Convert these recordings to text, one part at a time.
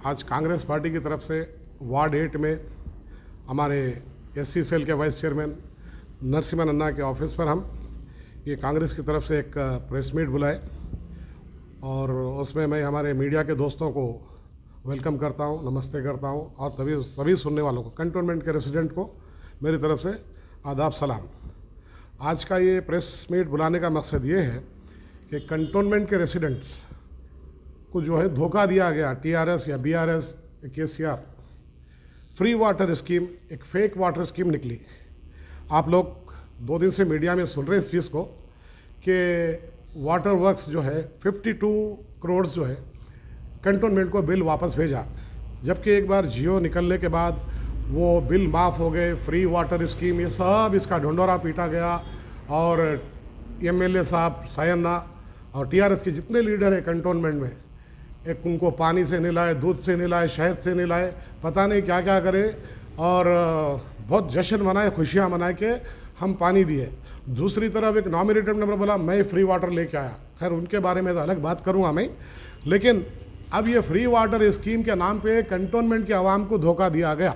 आज कांग्रेस पार्टी की तरफ से वार्ड 8 में हमारे एससी सेल के वाइस चेयरमैन नरसिम्हा अन्ना के ऑफिस पर हम ये कांग्रेस की तरफ से एक प्रेस मीट बुलाए और उसमें मैं हमारे मीडिया के दोस्तों को वेलकम करता हूँ, नमस्ते करता हूँ और सभी सुनने वालों को, कंटोनमेंट के रेसिडेंट को मेरी तरफ से आदाब सलाम। आज का ये प्रेस मीट बुलाने का मकसद ये है कि कंटोनमेंट के रेसिडेंट्स को जो है धोखा दिया गया, टीआरएस या बीआरएस या केसीआर फ्री वाटर स्कीम एक फेक वाटर स्कीम निकली। आप लोग 2 दिन से मीडिया में सुन रहे इस चीज़ को कि वाटर वर्क्स जो है 52 करोड़ जो है कंटोनमेंट को बिल वापस भेजा, जबकि एक बार जियो निकलने के बाद वो बिल माफ़ हो गए। फ्री वाटर स्कीम ये सब इसका ढंढोरा पीटा गया और एमएलए साहब सायन्ना और टीआरएस के जितने लीडर हैं कंटोनमेंट में, एक उनको पानी से निलाए, दूध से निलाए, शहद से निलाए, पता नहीं क्या क्या करे और बहुत जश्न मनाए, खुशियाँ मनाए के हम पानी दिए। दूसरी तरफ एक नॉमिनेटेड मेंबर बोला मैं फ्री वाटर लेके आया। खैर उनके बारे में तो अलग बात करूँगा मैं, लेकिन अब ये फ्री वाटर स्कीम के नाम पे कंटोनमेंट के आवाम को धोखा दिया गया।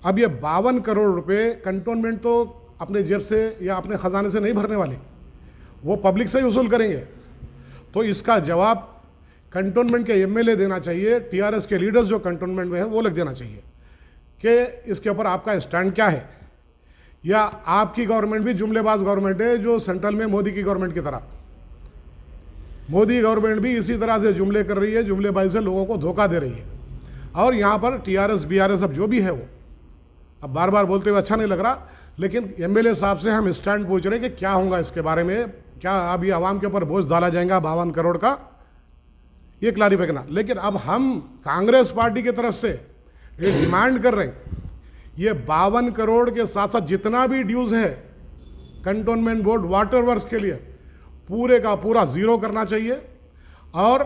अब ये 52 करोड़ रुपए कंटोनमेंट तो अपने जेब से या अपने ख़जाने से नहीं भरने वाले, वो पब्लिक से ही वसूल करेंगे। तो इसका जवाब कंटोनमेंट के एमएलए देना चाहिए, टीआरएस के लीडर्स जो कंटोनमेंट में है वो लोग देना चाहिए कि इसके ऊपर आपका स्टैंड क्या है। या आपकी गवर्नमेंट भी जुमलेबाज गवर्नमेंट है जो सेंट्रल में मोदी की गवर्नमेंट की तरह, मोदी गवर्नमेंट भी इसी तरह से जुमले कर रही है, जुमलेबाजी से लोगों को धोखा दे रही है। और यहाँ पर टीआरएस बीआरएस अब जो भी है वो अब बार बार बोलते हुए अच्छा नहीं लग रहा, लेकिन एमएलए साहब से हम स्टैंड पूछ रहे हैं कि क्या होगा इसके बारे में, क्या अब ये आवाम के ऊपर बोझ डाला जाएगा 52 करोड़ का, ये क्लैरिफाई करना। लेकिन अब हम कांग्रेस पार्टी की तरफ से ये डिमांड कर रहे हैं, ये 52 करोड़ के साथ साथ जितना भी ड्यूज है कंटोनमेंट बोर्ड वाटर वर्क्स के लिए पूरे का पूरा ज़ीरो करना चाहिए और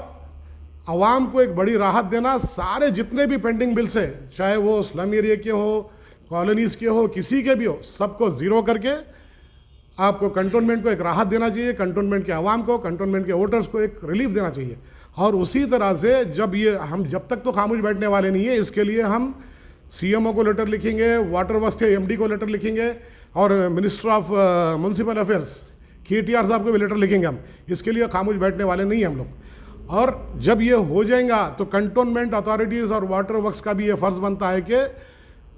आवाम को एक बड़ी राहत देना। सारे जितने भी पेंडिंग बिल्स है, चाहे वो स्लम एरिया के हो, कॉलोनीज़ के हो, किसी के भी हो, सबको ज़ीरो करके आपको कंटोनमेंट को एक राहत देना चाहिए, कंटोनमेंट के आवाम को, कंटोनमेंट के वोटर्स को एक रिलीफ देना चाहिए। और उसी तरह से जब तक तो खामोश बैठने वाले नहीं है, इसके लिए हम सीएमओ को लेटर लिखेंगे, वाटर वर्क्स के एमडी को लेटर लिखेंगे और minister of municipal affairs KTR साहब को भी लेटर लिखेंगे हम। इसके लिए खामोश बैठने वाले नहीं हैं हम लोग। और जब ये हो जाएगा तो कंटोनमेंट अथॉरिटीज़ और वाटर वर्क्स का भी ये फ़र्ज़ बनता है कि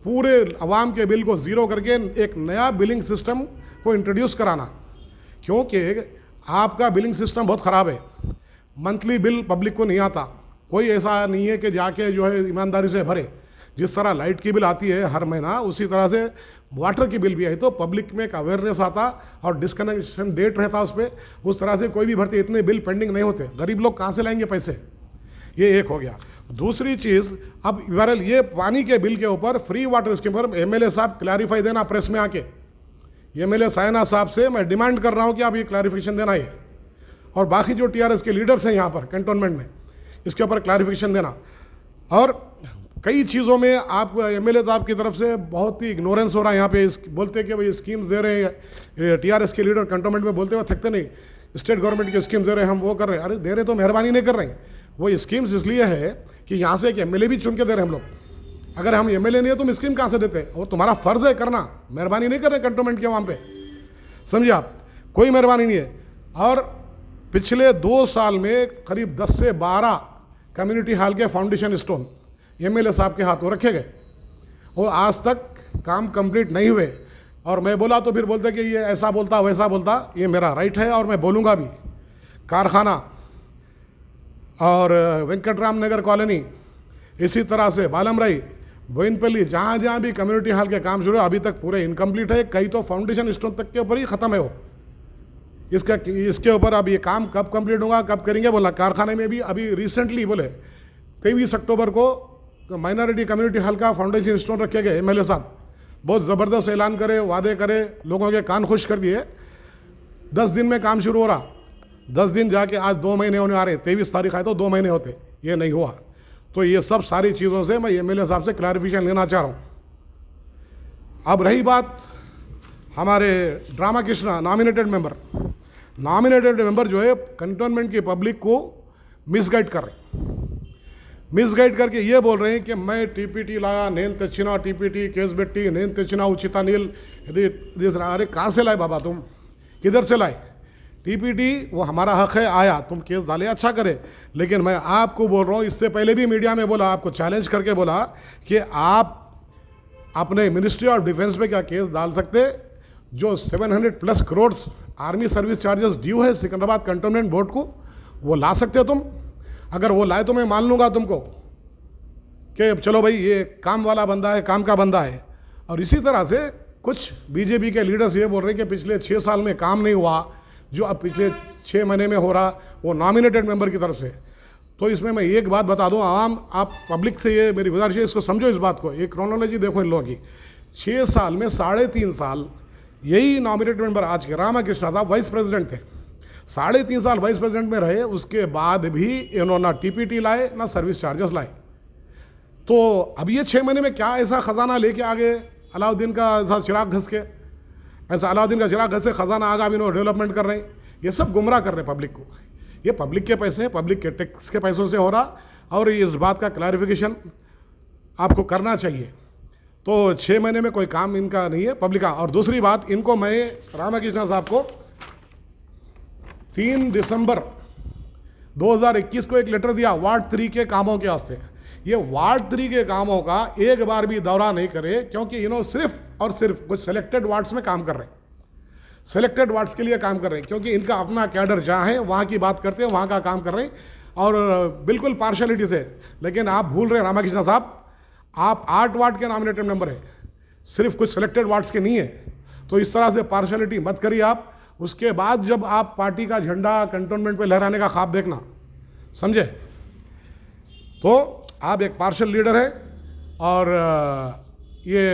पूरे आवाम के बिल को ज़ीरो करके एक नया बिलिंग सिस्टम को इंट्रोड्यूस कराना, क्योंकि आपका बिलिंग सिस्टम बहुत ख़राब है। मंथली बिल पब्लिक को नहीं आता, कोई ऐसा नहीं है कि जाके जो है ईमानदारी से भरे। जिस तरह लाइट की बिल आती है हर महीना, उसी तरह से वाटर की बिल भी आई तो पब्लिक में एक अवेयरनेस आता और डिस्कनेक्शन डेट रहता उस पर, उस तरह से कोई भी भरती, इतने बिल पेंडिंग नहीं होते। गरीब लोग कहाँ से लाएंगे पैसे, ये एक हो गया। दूसरी चीज़, अब बहरहाल ये पानी के बिल के ऊपर फ्री वाटर स्कीम पर एमएलए साहब क्लैरिफाई देना प्रेस में आके। एमएलए सायना साहब से मैं डिमांड कर रहा हूँ कि आप ये क्लैरिफिकेशन देना है और बाकी जो टीआरएस के लीडर्स हैं यहाँ पर कंटोनमेंट में, इसके ऊपर क्लैरिफिकेशन देना। और कई चीज़ों में आप एमएलए साहब की तरफ से बहुत ही इग्नोरेंस हो रहा है यहाँ पे। बोलते कि भाई स्कीम्स दे रहे हैं, टीआरएस के लीडर कंटोनमेंट में बोलते हुए थकते नहीं, स्टेट गवर्नमेंट की स्कीम्स दे रहे हैं, हम वो कर रहे हैं। अरे दे रहे तो मेहरबानी नहीं कर रहे हैं, वो स्कीम्स इसलिए है कि यहाँ से एक एमएलए भी चुन के दे रहे हैं हम लोग। अगर हम एमएलए नहीं है तुम स्कीम कहाँ से देते हैं, और तुम्हारा फ़र्ज़ है करना, मेहरबानी नहीं कर रहे कंटोनमेंट के वहाँ पे, समझिए आप, कोई मेहरबानी नहीं है। और पिछले 2 साल में करीब 10 से 12 कम्युनिटी हॉल के फाउंडेशन स्टोन एमएलए साहब के हाथों रखे गए, वो आज तक काम कंप्लीट नहीं हुए। और मैं बोला तो फिर बोलते कि ये ऐसा बोलता वैसा बोलता, ये मेरा राइट है और मैं बोलूँगा भी। कारखाना और वेंकटराम नगर कॉलोनी, इसी तरह से बालमराई, बोइनपल्ली, जहाँ जहाँ भी कम्युनिटी हॉल के काम शुरू है अभी तक पूरे इनकम्प्लीट है। कई तो फाउंडेशन स्टोन तक के ऊपर ही ख़त्म है वो। इसके ऊपर अब ये काम कब कंप्लीट होगा, कब करेंगे बोला। कारखाने में भी अभी रिसेंटली बोले 23 अक्टूबर को माइनॉरिटी कम्युनिटी हॉल का फाउंडेशन स्टोन रखे गए। एमएलए साहब बहुत ज़बरदस्त ऐलान करे, वादे करे, लोगों के कान खुश कर दिए। 10 दिन में काम शुरू हो रहा, 10 दिन जाके आज 2 महीने होने आ रहे। 23 तारीख आए तो 2 महीने होते, ये नहीं हुआ। तो ये सब सारी चीज़ों से मैं एमएलए साहब से क्लैरिफिकेशन लेना चाह रहा हूँ। अब रही बात हमारे ड्रामा कृष्णा नॉमिनेटेड मेंबर जो है कंटोनमेंट की पब्लिक को मिसगाइड कर रहे, मिसगाइड करके ये बोल रहे हैं कि मैं टीपीटी लाया, నేను తెచ్చిన टीपीटी केस बेटी నేను తెచ్చిన उचिता नील अरे कहाँ से लाए बाबा तुम, किधर से लाए? टीपीटी वो हमारा हक है, आया तुम केस डाले, अच्छा करे, लेकिन मैं आपको बोल रहा हूँ, इससे पहले भी मीडिया में बोला, आपको चैलेंज करके बोला कि आप अपने मिनिस्ट्री ऑफ डिफेंस पे क्या केस डाल सकते? जो 700+ crore army service charges due है सिकंदराबाद कंटोनमेंट बोर्ड को, वो ला सकते हो तुम? अगर वो लाए तो मैं मान लूँगा तुमको कि चलो भाई ये काम वाला बंदा है, काम का बंदा है। और इसी तरह से कुछ बीजेपी के लीडर्स ये बोल रहे हैं कि पिछले 6 साल में काम नहीं हुआ, जो अब पिछले 6 महीने में हो रहा वो नॉमिनेटेड मेंबर की तरफ से। तो इसमें मैं एक बात बता दूं, आवाम, आप पब्लिक से ये मेरी गुजारिश है, इसको समझो इस बात को, एक क्रोनोलॉजी देखो इन लोगों की। 6 साल में 3.5 साल यही नॉमिनेटेड मेंबर आज के रामाकृष्णा साहब वाइस प्रेसिडेंट थे, 3.5 साल वाइस प्रेसिडेंट में रहे, उसके बाद भी इन्होंने ना टीपीटी लाए ना सर्विस चार्जेस लाए। तो अब ये 6 महीने में क्या ऐसा खजाना लेके आ गए अलाउद्दीन का ऐसा चिराग घस के, ऐसा अलाउद्दीन का चिराग घस से खजाना आगा भी इन्होंने डेवलपमेंट कर रहे हैं। ये सब गुमराह कर रहे हैं पब्लिक को, ये पब्लिक के पैसे, पब्लिक के टैक्स के पैसों से हो रहा, और इस बात का क्लैरिफिकेशन आपको करना चाहिए। तो 6 महीने में कोई काम इनका नहीं है पब्लिक का। और दूसरी बात, इनको मैं रामाकृष्णा साहब को 3 दिसंबर 2021 को एक लेटर दिया वार्ड 3 के कामों के वास्ते। ये वार्ड 3 के कामों का एक बार भी दौरा नहीं करे, क्योंकि इन्होंने सिर्फ और सिर्फ कुछ सेलेक्टेड वार्ड्स में काम कर रहे हैं, सेलेक्टेड वार्ड्स के लिए काम कर रहे हैं, क्योंकि इनका अपना कैडर जहाँ है वहाँ की बात करते हैं, वहाँ का काम कर रहे हैं, और बिल्कुल पार्शलिटी से। लेकिन आप भूल रहे हैं रामाकृष्णा साहब, आप 8 वार्ड के नॉमिनेटेड मेंबर है, सिर्फ कुछ सेलेक्टेड वार्ड्स के नहीं है। तो इस तरह से पार्शलिटी मत करिए आप। उसके बाद जब आप पार्टी का झंडा कंटोनमेंट पे लहराने का ख्वाब देखना, समझे? तो आप एक पार्शल लीडर है, और ये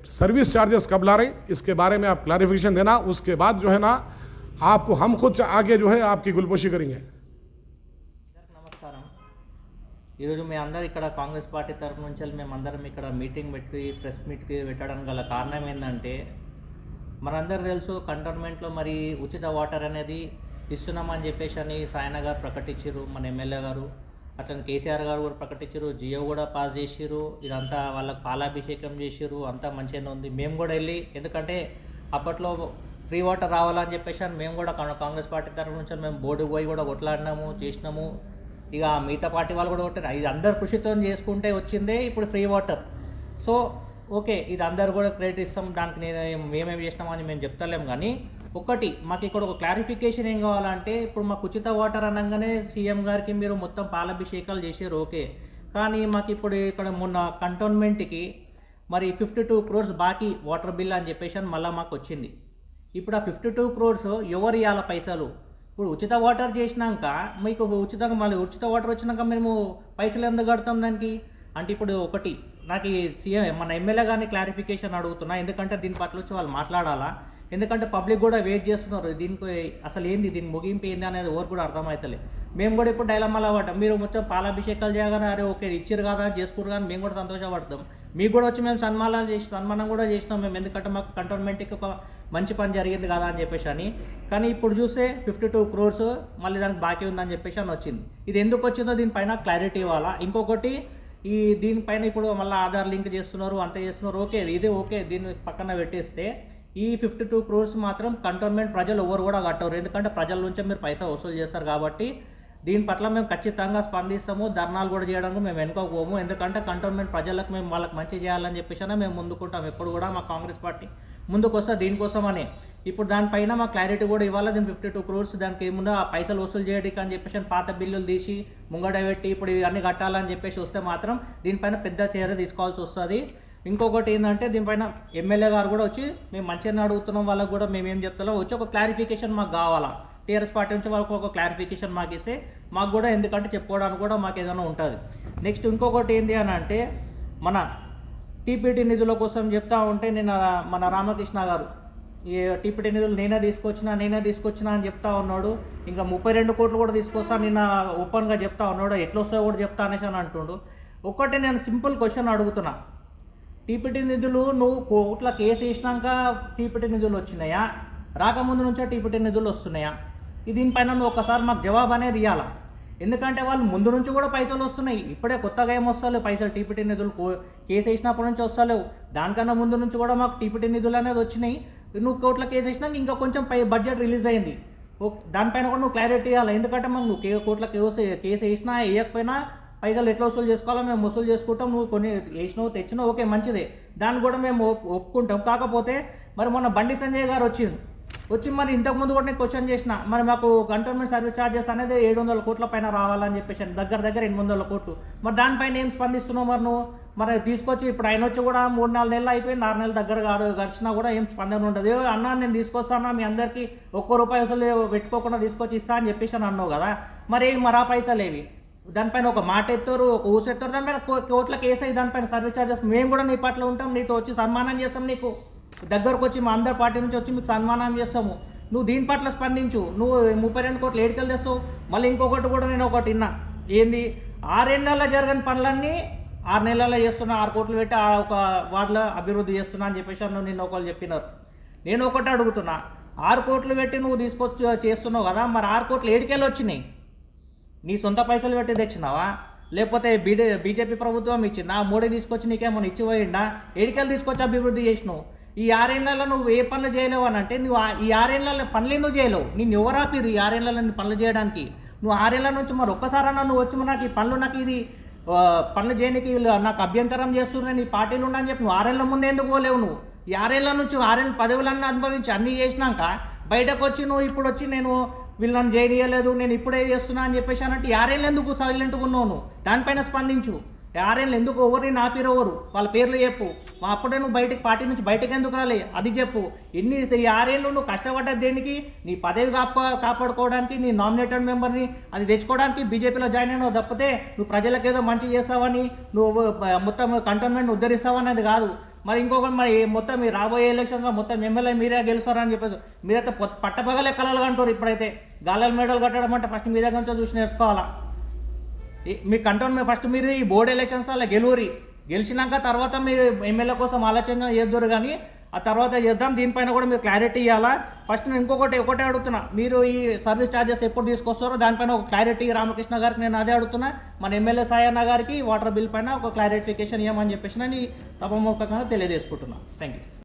सर्विस चार्जेस कब ला रहे इसके बारे में आप क्लैरिफिकेशन देना। उसके बाद जो है ना, आपको हम खुद आगे जो है आपकी गुलपोशी करेंगे। నమస్కారం। ఈరోజు మీ అందరు ఇక్కడ కాంగ్రెస్ పార్టీ తరఫు నుంచి మేమందరం ఇక్కడ మీటింగ్ పెట్టి ప్రెస్ మీట్కి పెట్టడం గల కారణం ఏంటంటే, మనందరూ తెలుసు కంటోన్మెంట్లో మరి ఉచిత వాటర్ అనేది ఇస్తున్నామని చెప్పేసి అని సాయన గారు ప్రకటించారు, మన ఎమ్మెల్యే గారు, అట్లనే కేసీఆర్ గారు కూడా ప్రకటించారు, జియో కూడా పాస్ చేసిర్రు, ఇదంతా వాళ్ళకి పాలాభిషేకం చేసిర్రు, అంతా మంచిగానే ఉంది। మేము కూడా వెళ్ళి, ఎందుకంటే అప్పట్లో ఫ్రీ వాటర్ రావాలని చెప్పేసి అని మేము కూడా కాంగ్రెస్ పార్టీ తరఫు నుంచి మేము బోర్డుకు పోయి కూడా కొట్లాడినాము, చేసినాము। ఇక మిగతా పార్టీ వాళ్ళు కూడా కొట్టారు, ఇది అందరు కృషితో చేసుకుంటే వచ్చిందే ఇప్పుడు ఫ్రీ వాటర్। సో ఓకే, ఇది అందరు కూడా క్రెడిట్ ఇస్తాం, దానికి మేమేమి చేసినామని మేము చెప్తలేము। కానీ ఒకటి మాకు ఇక్కడ ఒక క్లారిఫికేషన్ ఏం కావాలంటే, ఇప్పుడు మాకు ఉచిత వాటర్ అనగానే సీఎం గారికి మీరు మొత్తం పాలాభిషేకాలు చేసారు, ఓకే, కానీ మాకు ఇప్పుడు ఇక్కడ మొన్న కంటోన్మెంట్కి మరి 52 crores బాకీ వాటర్ బిల్ అని చెప్పేసి అని మళ్ళీ మాకు వచ్చింది। ఇప్పుడు ఆ 52 crores ఎవరు ఇవ్వాలి పైసలు? ఇప్పుడు ఉచిత వాటర్ చేసినాక మీకు ఉచితంగా మళ్ళీ ఉచిత వాటర్ వచ్చినాక మేము పైసలు ఎందుకు కడతాం దానికి? అంటే ఇప్పుడు ఒకటి నాకు ఈ సీఎం మన ఎమ్మెల్యే గారిని క్లారిఫికేషన్ అడుగుతున్నా, ఎందుకంటే దీని పట్ల వచ్చి వాళ్ళు మాట్లాడాలా, ఎందుకంటే పబ్లిక్ కూడా వెయిట్ చేస్తున్నారు, దీనికి అసలు ఏంది, దీని ముగింపు ఏంది అనేది ఎవరు కూడా అర్థమవుతలే। మేము కూడా ఇప్పుడు డైలమాలో పడ్డాం, మీరు మొత్తం పాలాభిషేకాలు చేయగానే అరే ఓకే ఇచ్చారు కదా చేసుకురు కానీ మేము కూడా సంతోషపడతాం, మీకు కూడా వచ్చి మేము సన్మానం కూడా చేసినాం మేము, ఎందుకంటే మాకు కంటోన్మెంట్కి ఒక మంచి పని జరిగింది కదా అని చెప్పేసి అని। కానీ ఇప్పుడు చూస్తే 52 crores మళ్ళీ దానికి బాకీ ఉందని చెప్పేసి అని వచ్చింది। ఇది ఎందుకు వచ్చిందో దీనిపైన క్లారిటీ ఇవ్వాలా। ఇంకొకటి, ఈ దీనిపైన ఇప్పుడు మళ్ళీ ఆధార్ లింక్ చేస్తున్నారు, అంత చేస్తున్నారు, ఓకే ఇది ఓకే, దీన్ని పక్కన పెట్టేస్తే ఈ 52 crores మాత్రం కంటోన్మెంట్ ప్రజలు ఎవరు కూడా కట్టరు, ఎందుకంటే ప్రజల నుంచే మీరు పైసా వసూలు చేస్తారు కాబట్టి దీని పట్ల మేము ఖచ్చితంగా స్పందిస్తాము, ధర్నాలు కూడా చేయడానికి మేము వెనుకోకపోము, ఎందుకంటే కంటోన్మెంట్ ప్రజలకు మేము వాళ్ళకి మంచి చేయాలని చెప్పేసి మేము ముందుకుంటాం, ఎప్పుడు కూడా మా కాంగ్రెస్ పార్టీ ముందుకు వస్తే దీనికోసమని। ఇప్పుడు దానిపైన మా క్లారిటీ కూడా ఇవ్వాలి, దీని 52 crores దానికి ఏముందో ఆ పైసలు వసూలు చేయడానికి అని చెప్పేసి పాత బిల్లులు తీసి ముంగడ పెట్టి ఇప్పుడు ఇవన్నీ కట్టాలని చెప్పేసి వస్తే మాత్రం దీనిపైన పెద్ద చర్య తీసుకోవాల్సి వస్తుంది। ఇంకొకటి ఏంటంటే, దీనిపైన ఎమ్మెల్యే గారు కూడా వచ్చి మేము మంచిగా అడుగుతున్నాం, వాళ్ళకు కూడా మేము ఏం చెప్తున్నాం వచ్చి ఒక క్లారిఫికేషన్ మాకు కావాలా, టీఆర్ఎస్ పార్టీ నుంచి వాళ్ళకు ఒక క్లారిఫికేషన్ మాకు ఇస్తే మాకు కూడా, ఎందుకంటే చెప్పుకోవడానికి కూడా మాకు ఏదైనా ఉంటుంది। నెక్స్ట్ ఇంకొకటి ఏంటి అని అంటే, మన టీపీటీ నిధుల కోసం చెప్తా ఉంటే నిన్న మన రామకృష్ణ గారు ఈ టీపీటీ నిధులు నేనే తీసుకొచ్చినా అని చెప్తా ఉన్నాడు, ఇంకా 32 కోట్లు కూడా తీసుకొస్తా నిన్న ఓపెన్గా చెప్తా ఉన్నాడు, ఎట్లా వస్తాయో కూడా చెప్తా అనేసి అని అంటుండు। ఒకటి నేను సింపుల్ క్వశ్చన్ అడుగుతున్నా, టీపీటీ నిధులు నువ్వు కోట్ల కేసు వేసినాక టీపీటీ నిధులు వచ్చినాయా, రాకముందు నుంచే టీపీటీ నిధులు వస్తున్నాయా? దీనిపైన నువ్వు ఒకసారి మాకు జవాబు అనేది ఇవ్వాలా। ఎందుకంటే వాళ్ళు ముందు నుంచి కూడా పైసలు వస్తున్నాయి, ఇప్పుడే కొత్తగా ఏం వస్తలేవు పైసలు. టీపీటీ నిధులు కేసు వేసినప్పటి నుంచి వస్తలేవు, దానికన్నా ముందు నుంచి కూడా మాకు టీపీటీ నిధులు అనేది వచ్చినాయి. నువ్వు కోర్టులో కేసు వేసినాక ఇంకా కొంచెం బడ్జెట్ రిలీజ్ అయింది, దానిపైన కూడా నువ్వు క్లారిటీ ఇవ్వాలి. ఎందుకంటే మాకు నువ్వు కోర్టులో కేసు వేసినా వేయకపోయినా పైసలు ఎట్లా వసూలు చేసుకోవాలో మేము వసూలు చేసుకుంటాం. నువ్వు కొన్ని వేసినావు తెచ్చినావు, ఓకే మంచిదే, దాన్ని కూడా మేము ఒప్పుకుంటాం. కాకపోతే మరి మొన్న బండి సంజయ్ గారు వచ్చి మరి ఇంతకుముందు కూడా నేను క్వశ్చన్ చేసిన, మరి మాకు కంటోన్మెంట్ సర్వీస్ ఛార్జెస్ అనేది 700 కోట్ల పైన రావాలని చెప్పేసి, దగ్గర 800 కోట్లు. మరి దానిపైన ఏం స్పందిస్తున్నావు మరి నువ్వు? మరి తీసుకొచ్చి ఇప్పుడు ఆయన వచ్చి కూడా 3-4 నెలలు అయిపోయింది, 6 నెలల దగ్గర గడిచినా కూడా ఏం స్పందన ఉండదు. అన్నా నేను తీసుకొస్తాను మీ అందరికీ ₹1 అసలు పెట్టుకోకుండా తీసుకొచ్చి ఇస్తా అని చెప్పేసి అని అన్నావు కదా, మరి ఆ పైసలు ఏవి? దానిపైన ఒక మాట ఎత్తారు, ఒక ఊసెత్తారు, దానిపైన కోట్ల కేసు అయ్యి దానిపైన సర్వీస్ ఛార్జెస్. మేము కూడా నీ పట్ల ఉంటాం, నీతో వచ్చి సన్మానం చేస్తాం, నీకు దగ్గరకు వచ్చి మా అందరి పార్టీ నుంచి వచ్చి మీకు సన్మానం చేస్తాము. నువ్వు దీని పట్ల స్పందించు. నువ్వు 32 కోట్లు ఏడుకెళ్ళి తెస్తావు. మళ్ళీ ఇంకొకటి కూడా నేను ఒకటి విన్నా, ఏంది 6 నెలల్లో జరగని పనులన్నీ 6 నెలల్లో చేస్తున్నా, 6 కోట్లు పెట్టి ఒక వార్డులో అభివృద్ధి చేస్తున్నా అని చెప్పేసి నిన్న ఒకళ్ళు చెప్పినారు. నేను ఒకటి అడుగుతున్నా, 6 కోట్లు పెట్టి నువ్వు తీసుకొచ్చి చేస్తున్నావు కదా, మరి 6 కోట్లు ఏడుకెళ్ళి వచ్చినాయి? నీ సొంత పైసలు పెట్టి తెచ్చినావా, లేకపోతే బీజేపీ ప్రభుత్వం ఇచ్చిందా? మోడీ తీసుకొచ్చి నీకేమో ఇచ్చిపోయిందా? ఏడికెళ్ళి తీసుకొచ్చి అభివృద్ధి చేసినావు? ఈ 6 ఏళ్లలో నువ్వు ఏ పనులు చేయలేవు అని అంటే, నువ్వు ఈ 6 ఏళ్లలో పనులు ఎందుకు చేయలేవు? నేను ఎవరు ఆపిరు ఈ 6 ఏళ్లలో పనులు చేయడానికి? నువ్వు 6 ఏళ్ల నుంచి మరి ఒక్కసారన్నా నువ్వు వచ్చి నాకు ఈ పనులు, నాకు ఇది పనులు చేయడానికి నాకు అభ్యంతరం చేస్తున్నాయి నీ పార్టీలు ఉన్నా అని చెప్పి నువ్వు 6 ఏళ్ల ముందు ఎందుకు పోలేవు? నువ్వు ఈ 6 ఏళ్ల నుంచి 6 ఏళ్ళ పదవులన్నీ అనుభవించి అన్నీ చేసినాక బయటకు వచ్చి నువ్వు ఇప్పుడు వచ్చి నేను వీళ్ళని చేయలేదు, నేను ఇప్పుడే చేస్తున్నా అని చెప్పేసి అన్నట్టు 6 ఏళ్ళు ఎందుకు సైలెంట్గా ఉన్నావు? నువ్వు దానిపైన స్పందించు. 6 ఏళ్ళు ఎందుకు ఎవరిని నాపిరెవరు? వాళ్ళ పేర్లు చెప్పు. అప్పుడే నువ్వు పార్టీ నుంచి బయటకు ఎందుకు రాలే అది చెప్పు. ఈ 6 ఏళ్ళు నువ్వు కష్టపడ్డది దేనికి? నీ పదవి కాపాడుకోవడానికి, నీ నామినేటెడ్ మెంబర్ని అది తెచ్చుకోవడానికి బీజేపీలో జాయిన్ అయినావు తప్పితే నువ్వు ప్రజలకు ఏదో మంచి చేస్తావని, నువ్వు మొత్తం కంటోన్మెంట్ ఉద్ధరిస్తావనేది కాదు. మరి ఇంకొకటి, మరి మొత్తం మీ రాబోయే ఎలక్షన్స్లో మొత్తం ఎమ్మెల్యే మీరే గెలుస్తారని చెప్పేసి మీరైతే పట్టపగలే కలలు అంటారు. ఇప్పుడైతే గాలాల మేడలు కట్టడం అంటే ఫస్ట్ మీ దగ్గర నుంచో చూసి నేర్చుకోవాలా. మీ కంటోన్మెంట్ ఫస్ట్ మీరు ఈ బోర్డు ఎలక్షన్స్లో గెలిచినాక తర్వాత మీరు ఎమ్మెల్యే కోసం ఆలోచన చేద్దరు, కానీ ఆ తర్వాత చేద్దాం. దీనిపైన కూడా మీరు క్లారిటీ ఇవ్వాలా. ఫస్ట్ నేను ఒకటే అడుగుతున్నా, మీరు ఈ సర్వీస్ ఛార్జెస్ ఎప్పుడు తీసుకొస్తారో దానిపైన ఒక క్లారిటీ రామకృష్ణ గారికి నేను అదే అడుగుతున్నా. మన ఎమ్మెల్యే సాయన్న గారికి వాటర్ బిల్ పైన ఒక క్లారిఫికేషన్ ఇవ్వమని చెప్పేసి నేను సభాముఖంగా తెలియజేసుకుంటున్నాను. Thank you.